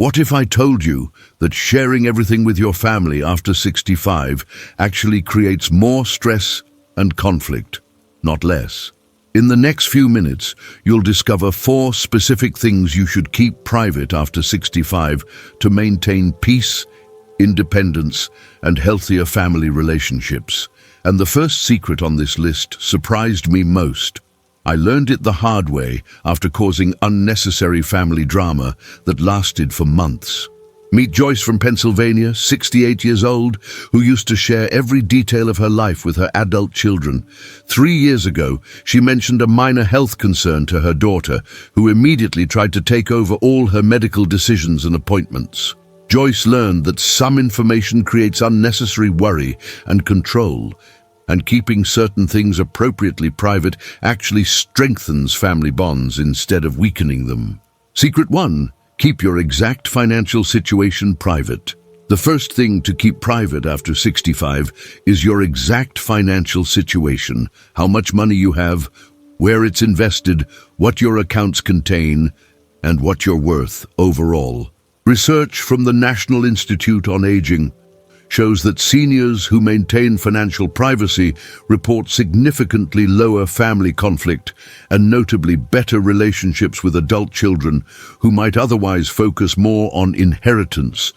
What if I told you that sharing everything with your family after 65 actually creates more stress and conflict, not less? In the next few minutes, you'll discover 4 specific things you should keep private after 65 to maintain peace, independence, and healthier family relationships. And the first secret on this list surprised me most. I learned it the hard way after causing unnecessary family drama that lasted for months. Meet Joyce from Pennsylvania, 68 years old, who used to share every detail of her life with her adult children. 3 years ago, she mentioned a minor health concern to her daughter, who immediately tried to take over all her medical decisions and appointments. Joyce learned that some information creates unnecessary worry and control, and keeping certain things appropriately private actually strengthens family bonds instead of weakening them. Secret 1. Keep your exact financial situation private. The first thing to keep private after 65 is your exact financial situation, how much money you have, where it's invested, what your accounts contain, and what you're worth overall. Research from the National Institute on Aging shows that seniors who maintain financial privacy report significantly lower family conflict and notably better relationships with adult children who might otherwise focus more on inheritance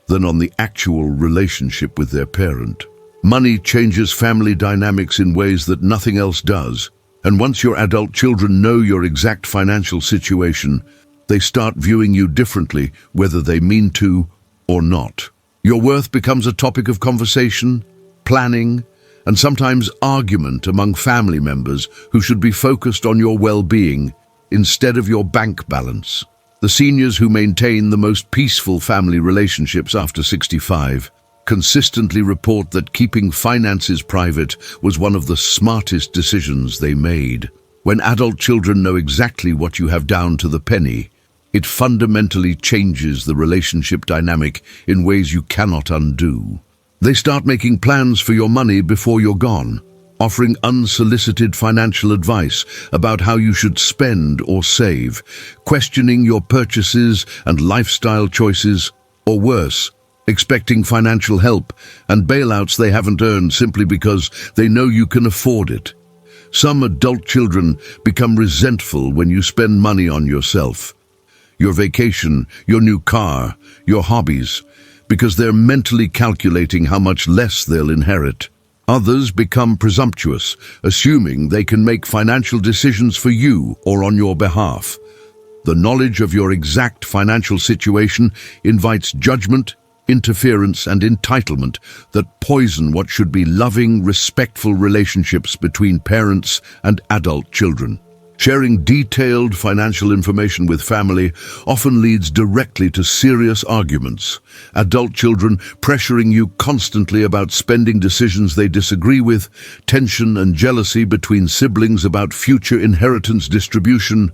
than on the actual relationship with their parent. Money changes family dynamics in ways that nothing else does, and once your adult children know your exact financial situation, they start viewing you differently, whether they mean to or not. Your worth becomes a topic of conversation, planning, and sometimes argument among family members who should be focused on your well-being instead of your bank balance. The seniors who maintain the most peaceful family relationships after 65 consistently report that keeping finances private was one of the smartest decisions they made. When adult children know exactly what you have down to the penny, it fundamentally changes the relationship dynamic in ways you cannot undo. They start making plans for your money before you're gone, offering unsolicited financial advice about how you should spend or save, questioning your purchases and lifestyle choices, or worse, expecting financial help and bailouts they haven't earned simply because they know you can afford it. Some adult children become resentful when you spend money on yourself, your vacation, your new car, your hobbies, because they're mentally calculating how much less they'll inherit. Others become presumptuous, assuming they can make financial decisions for you or on your behalf. The knowledge of your exact financial situation invites judgment, interference, and entitlement that poison what should be loving, respectful relationships between parents and adult children. Sharing detailed financial information with family often leads directly to serious arguments. Adult children pressuring you constantly about spending decisions they disagree with, tension and jealousy between siblings about future inheritance distribution,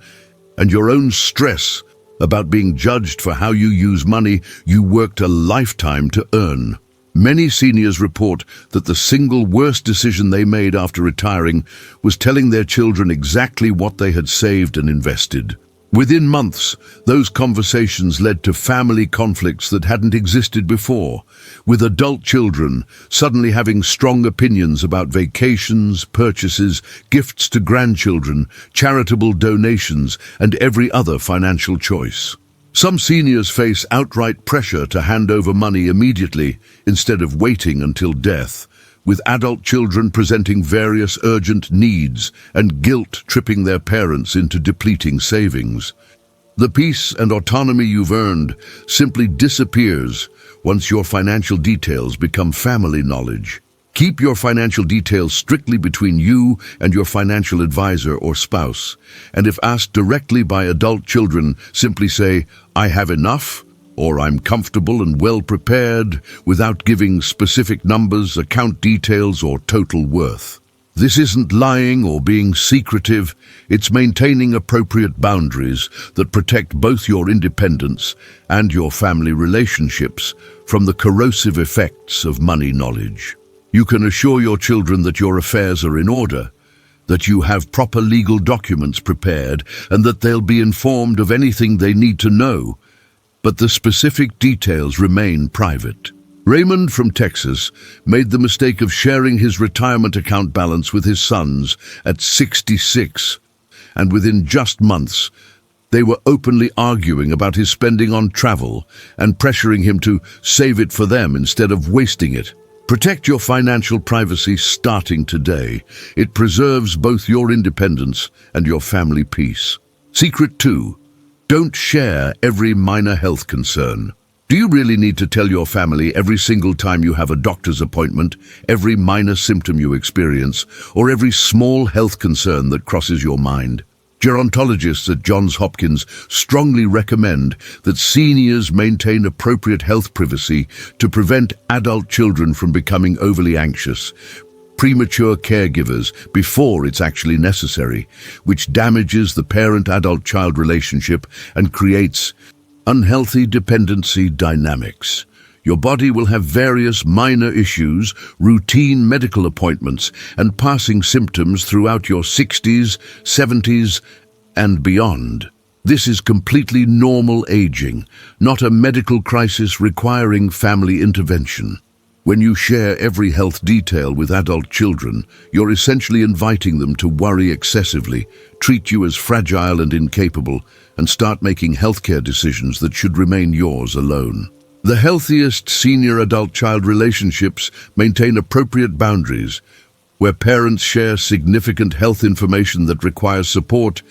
and your own stress about being judged for how you use money you worked a lifetime to earn. Many seniors report that the single worst decision they made after retiring was telling their children exactly what they had saved and invested. Within months, those conversations led to family conflicts that hadn't existed before, with adult children suddenly having strong opinions about vacations, purchases, gifts to grandchildren, charitable donations, and every other financial choice. Some seniors face outright pressure to hand over money immediately instead of waiting until death, with adult children presenting various urgent needs and guilt tripping their parents into depleting savings. The peace and autonomy you've earned simply disappears once your financial details become family knowledge. Keep your financial details strictly between you and your financial advisor or spouse, and if asked directly by adult children, simply say, "I have enough," or "I'm comfortable and well prepared," without giving specific numbers, account details, or total worth. This isn't lying or being secretive, it's maintaining appropriate boundaries that protect both your independence and your family relationships from the corrosive effects of money knowledge. You can assure your children that your affairs are in order, that you have proper legal documents prepared, and that they'll be informed of anything they need to know. but the specific details remain private. Raymond from Texas made the mistake of sharing his retirement account balance with his sons at 66, and within just months, they were openly arguing about his spending on travel and pressuring him to save it for them instead of wasting it. Protect your financial privacy starting today. It preserves both your independence and your family peace. Secret 2. Don't share every minor health concern. Do you really need to tell your family every single time you have a doctor's appointment, every minor symptom you experience, or every small health concern that crosses your mind? Gerontologists at Johns Hopkins strongly recommend that seniors maintain appropriate health privacy to prevent adult children from becoming overly anxious, premature caregivers before it's actually necessary, which damages the parent-adult-child relationship and creates unhealthy dependency dynamics. Your body will have various minor issues, routine medical appointments, and passing symptoms throughout your 60s, 70s, and beyond. This is completely normal aging, not a medical crisis requiring family intervention. When you share every health detail with adult children, you're essentially inviting them to worry excessively, treat you as fragile and incapable, and start making healthcare decisions that should remain yours alone. The healthiest senior adult-child relationships maintain appropriate boundaries, where parents share significant health information that requires support,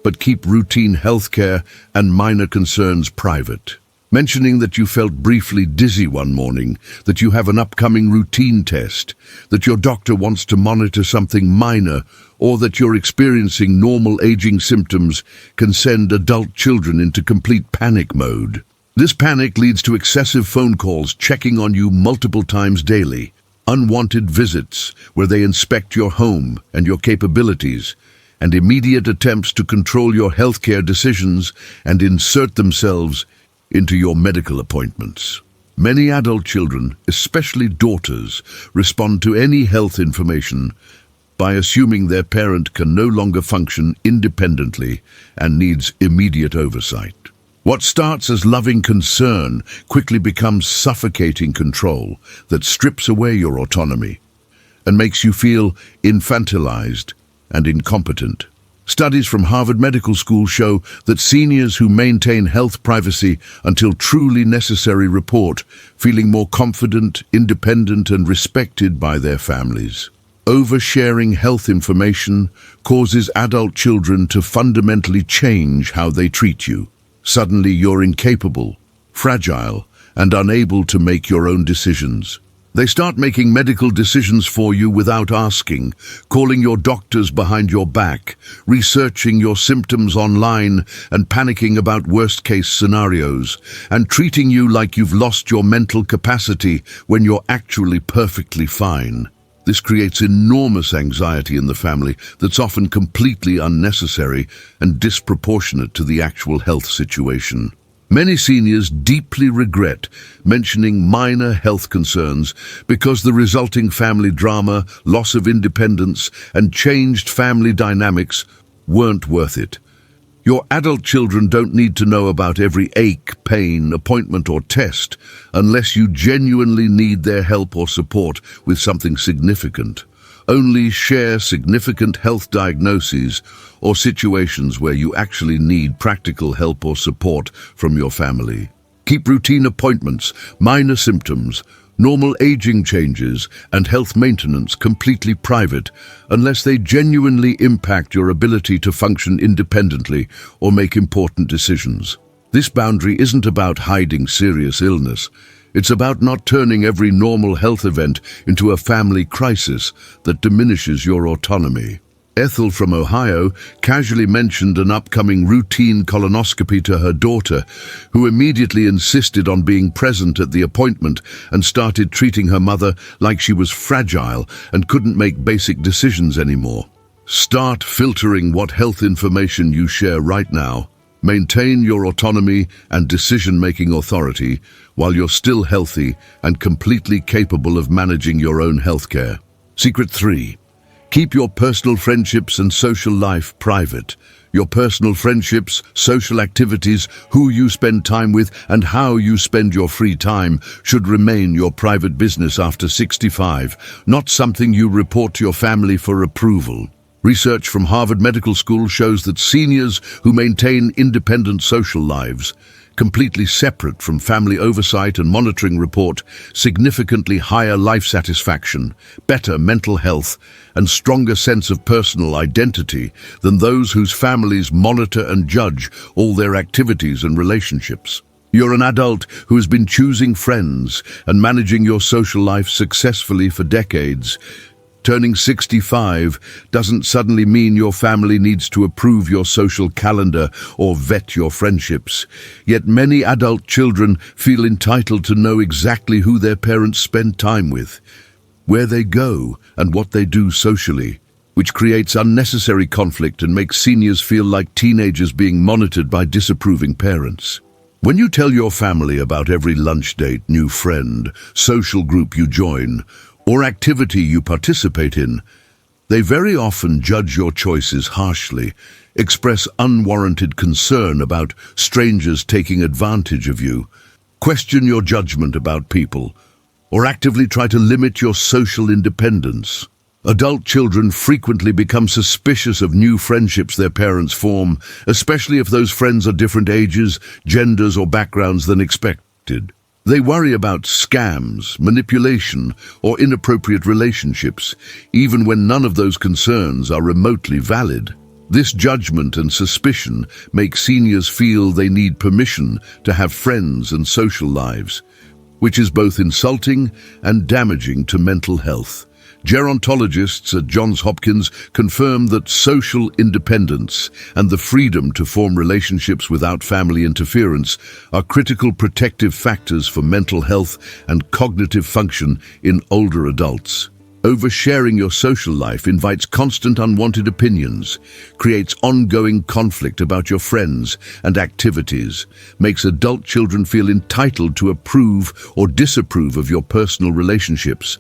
but keep routine healthcare and minor concerns private. Mentioning that you felt briefly dizzy one morning, that you have an upcoming routine test, that your doctor wants to monitor something minor, or that you're experiencing normal aging symptoms can send adult children into complete panic mode. This panic leads to excessive phone calls checking on you multiple times daily, unwanted visits where they inspect your home and your capabilities, and immediate attempts to control your healthcare decisions and insert themselves into your medical appointments. Many adult children, especially daughters, respond to any health information by assuming their parent can no longer function independently and needs immediate oversight. What starts as loving concern quickly becomes suffocating control that strips away your autonomy and makes you feel infantilized and incompetent. Studies from Harvard Medical School show that seniors who maintain health privacy until truly necessary report feeling more confident, independent, and respected by their families. Oversharing health information causes adult children to fundamentally change how they treat you. Suddenly you're incapable, fragile, and unable to make your own decisions. They start making medical decisions for you without asking, calling your doctors behind your back, researching your symptoms online and panicking about worst-case scenarios, and treating you like you've lost your mental capacity when you're actually perfectly fine. This creates enormous anxiety in the family that's often completely unnecessary and disproportionate to the actual health situation. Many seniors deeply regret mentioning minor health concerns because the resulting family drama, loss of independence, and changed family dynamics weren't worth it. Your adult children don't need to know about every ache, pain, appointment, or test unless you genuinely need their help or support with something significant. Only share significant health diagnoses or situations where you actually need practical help or support from your family. Keep routine appointments, minor symptoms, normal aging changes, and health maintenance completely private unless they genuinely impact your ability to function independently or make important decisions. This boundary isn't about hiding serious illness. It's about not turning every normal health event into a family crisis that diminishes your autonomy. Ethel from Ohio casually mentioned an upcoming routine colonoscopy to her daughter, who immediately insisted on being present at the appointment and started treating her mother like she was fragile and couldn't make basic decisions anymore. Start filtering what health information you share right now. Maintain your autonomy and decision-making authority while you're still healthy and completely capable of managing your own healthcare. Secret 3. Keep your personal friendships and social life private. Your personal friendships, social activities, who you spend time with, and how you spend your free time should remain your private business after 65, not something you report to your family for approval. Research from Harvard Medical School shows that seniors who maintain independent social lives, completely separate from family oversight and monitoring, report significantly higher life satisfaction, better mental health, and stronger sense of personal identity than those whose families monitor and judge all their activities and relationships. You're an adult who has been choosing friends and managing your social life successfully for decades. Turning 65 doesn't suddenly mean your family needs to approve your social calendar or vet your friendships. Yet many adult children feel entitled to know exactly who their parents spend time with, where they go, and what they do socially, which creates unnecessary conflict and makes seniors feel like teenagers being monitored by disapproving parents. When you tell your family about every lunch date, new friend, social group you join, or activity you participate in, they very often judge your choices harshly, express unwarranted concern about strangers taking advantage of you, question your judgment about people, or actively try to limit your social independence. Adult children frequently become suspicious of new friendships their parents form, especially if those friends are different ages, genders, or backgrounds than expected. They worry about scams, manipulation, or inappropriate relationships, even when none of those concerns are remotely valid. This judgment and suspicion make seniors feel they need permission to have friends and social lives, which is both insulting and damaging to mental health. Gerontologists at Johns Hopkins confirm that social independence and the freedom to form relationships without family interference are critical protective factors for mental health and cognitive function in older adults. Oversharing your social life invites constant unwanted opinions, creates ongoing conflict about your friends and activities, makes adult children feel entitled to approve or disapprove of your personal relationships,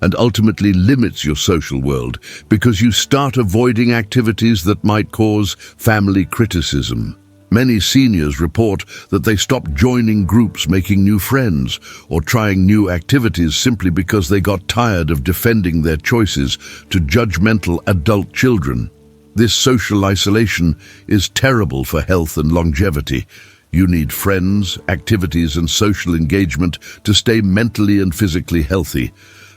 and ultimately limits your social world because you start avoiding activities that might cause family criticism. Many seniors report that they stop joining groups, making new friends, or trying new activities simply because they got tired of defending their choices to judgmental adult children. This social isolation is terrible for health and longevity. You need friends, activities, and social engagement to stay mentally and physically healthy.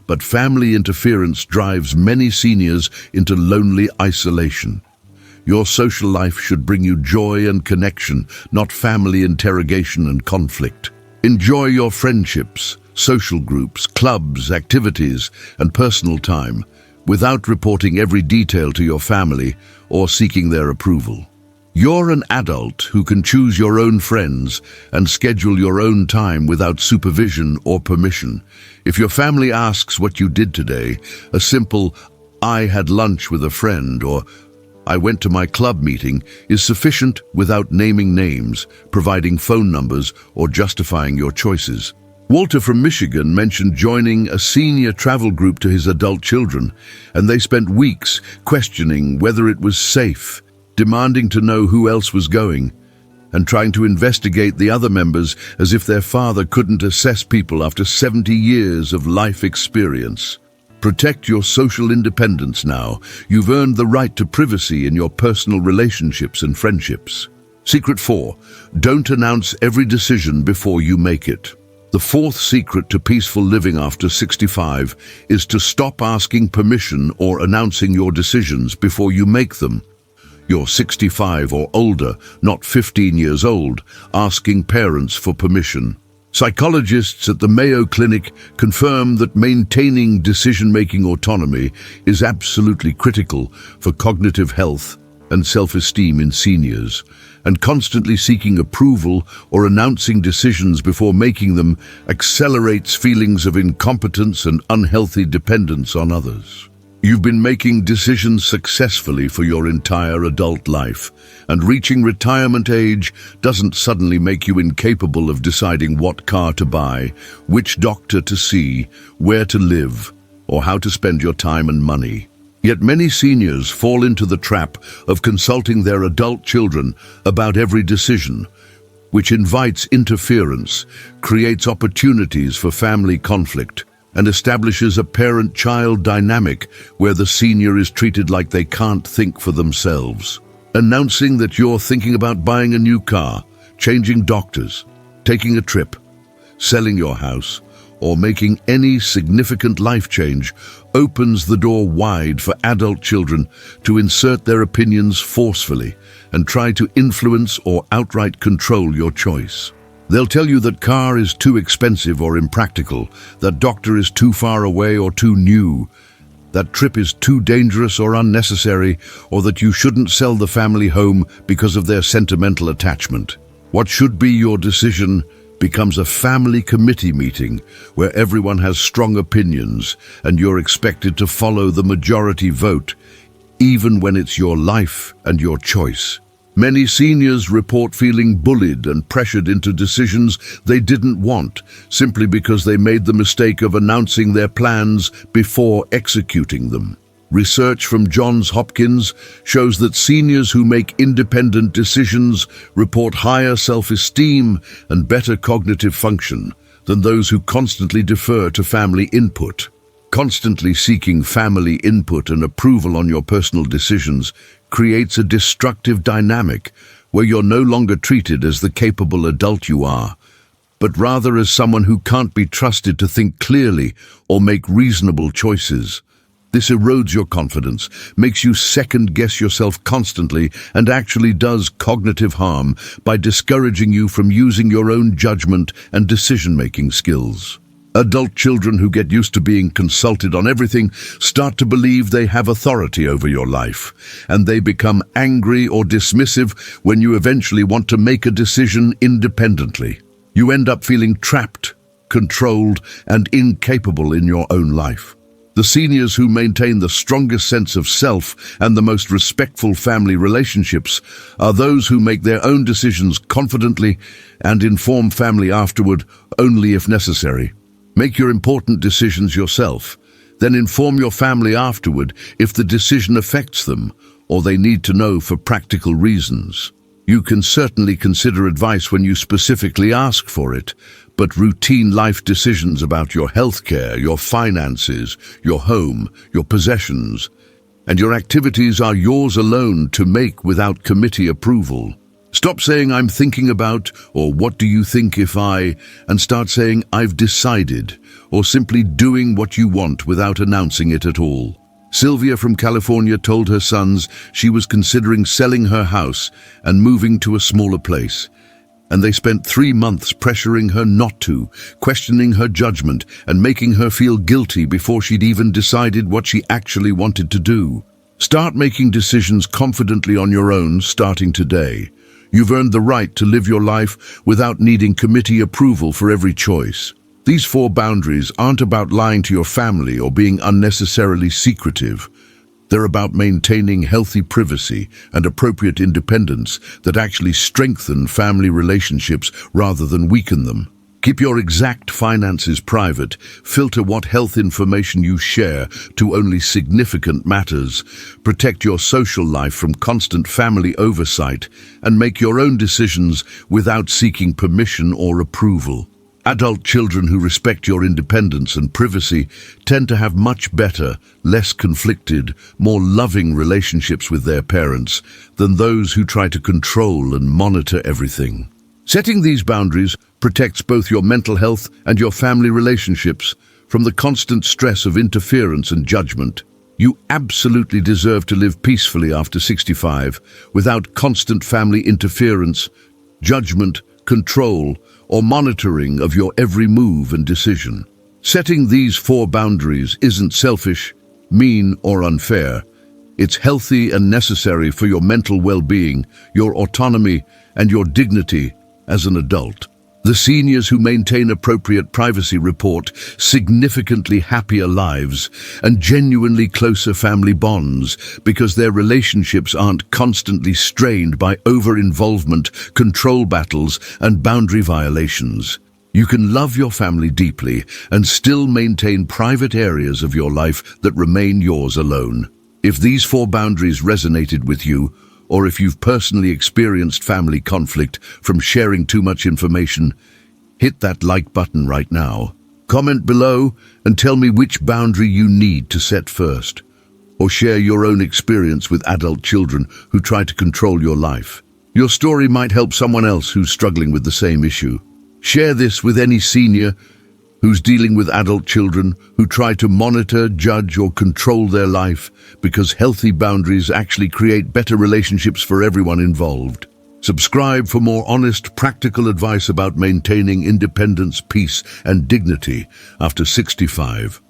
But family interference drives many seniors into lonely isolation. Your social life should bring you joy and connection, not family interrogation and conflict. Enjoy your friendships, social groups, clubs, activities, and personal time without reporting every detail to your family or seeking their approval. You're an adult who can choose your own friends and schedule your own time without supervision or permission. If your family asks what you did today, a simple, "I had lunch with a friend," or "I went to my club meeting," is sufficient without naming names, providing phone numbers, or justifying your choices. Walter from Michigan mentioned joining a senior travel group to his adult children, and they spent weeks questioning whether it was safe, demanding to know who else was going, and trying to investigate the other members as if their father couldn't assess people after 70 years of life experience. Protect your social independence now. You've earned the right to privacy in your personal relationships and friendships. Secret 4. Don't announce every decision before you make it. The fourth secret to peaceful living after 65 is to stop asking permission or announcing your decisions before you make them. You're 65 or older, not 15 years old, asking parents for permission. Psychologists at the Mayo Clinic confirm that maintaining decision-making autonomy is absolutely critical for cognitive health and self-esteem in seniors, and constantly seeking approval or announcing decisions before making them accelerates feelings of incompetence and unhealthy dependence on others. You've been making decisions successfully for your entire adult life, and reaching retirement age doesn't suddenly make you incapable of deciding what car to buy, which doctor to see, where to live, or how to spend your time and money. Yet many seniors fall into the trap of consulting their adult children about every decision, which invites interference, creates opportunities for family conflict, and establishes a parent-child dynamic where the senior is treated like they can't think for themselves. Announcing that you're thinking about buying a new car, changing doctors, taking a trip, selling your house, or making any significant life change opens the door wide for adult children to insert their opinions forcefully and try to influence or outright control your choice. They'll tell you that car is too expensive or impractical, that doctor is too far away or too new, that trip is too dangerous or unnecessary, or that you shouldn't sell the family home because of their sentimental attachment. What should be your decision becomes a family committee meeting where everyone has strong opinions and you're expected to follow the majority vote, even when it's your life and your choice. Many seniors report feeling bullied and pressured into decisions they didn't want, simply because they made the mistake of announcing their plans before executing them. Research from Johns Hopkins shows that seniors who make independent decisions report higher self-esteem and better cognitive function than those who constantly defer to family input. Constantly seeking family input and approval on your personal decisions creates a destructive dynamic where you're no longer treated as the capable adult you are, but rather as someone who can't be trusted to think clearly or make reasonable choices. This erodes your confidence, makes you second-guess yourself constantly, and actually does cognitive harm by discouraging you from using your own judgment and decision-making skills. Adult children who get used to being consulted on everything start to believe they have authority over your life, and they become angry or dismissive when you eventually want to make a decision independently. You end up feeling trapped, controlled, and incapable in your own life. The seniors who maintain the strongest sense of self and the most respectful family relationships are those who make their own decisions confidently and inform family afterward only if necessary. Make your important decisions yourself, then inform your family afterward if the decision affects them or they need to know for practical reasons. You can certainly consider advice when you specifically ask for it, but routine life decisions about your healthcare, your finances, your home, your possessions, and your activities are yours alone to make without committee approval. Stop saying "I'm thinking about" or "what do you think if I," and start saying "I've decided," or simply doing what you want without announcing it at all. Sylvia from California told her sons she was considering selling her house and moving to a smaller place, and they spent 3 months pressuring her not to, questioning her judgment and making her feel guilty before she'd even decided what she actually wanted to do. Start making decisions confidently on your own starting today. You've earned the right to live your life without needing committee approval for every choice. These 4 boundaries aren't about lying to your family or being unnecessarily secretive. They're about maintaining healthy privacy and appropriate independence that actually strengthen family relationships rather than weaken them. Keep your exact finances private, filter what health information you share to only significant matters, protect your social life from constant family oversight, and make your own decisions without seeking permission or approval. Adult children who respect your independence and privacy tend to have much better, less conflicted, more loving relationships with their parents than those who try to control and monitor everything. Setting these boundaries protects both your mental health and your family relationships from the constant stress of interference and judgment. You absolutely deserve to live peacefully after 65 without constant family interference, judgment, control, or monitoring of your every move and decision. Setting these 4 boundaries isn't selfish, mean, or unfair. It's healthy and necessary for your mental well-being, your autonomy, and your dignity as an adult. The seniors who maintain appropriate privacy report significantly happier lives and genuinely closer family bonds because their relationships aren't constantly strained by over-involvement, control battles, and boundary violations. You can love your family deeply and still maintain private areas of your life that remain yours alone. If these 4 boundaries resonated with you, or if you've personally experienced family conflict from sharing too much information, hit that like button right now. Comment below and tell me which boundary you need to set first, or share your own experience with adult children who try to control your life. Your story might help someone else who's struggling with the same issue. Share this with any senior who's dealing with adult children who try to monitor, judge, or control their life, because healthy boundaries actually create better relationships for everyone involved. Subscribe for more honest, practical advice about maintaining independence, peace, and dignity after 65.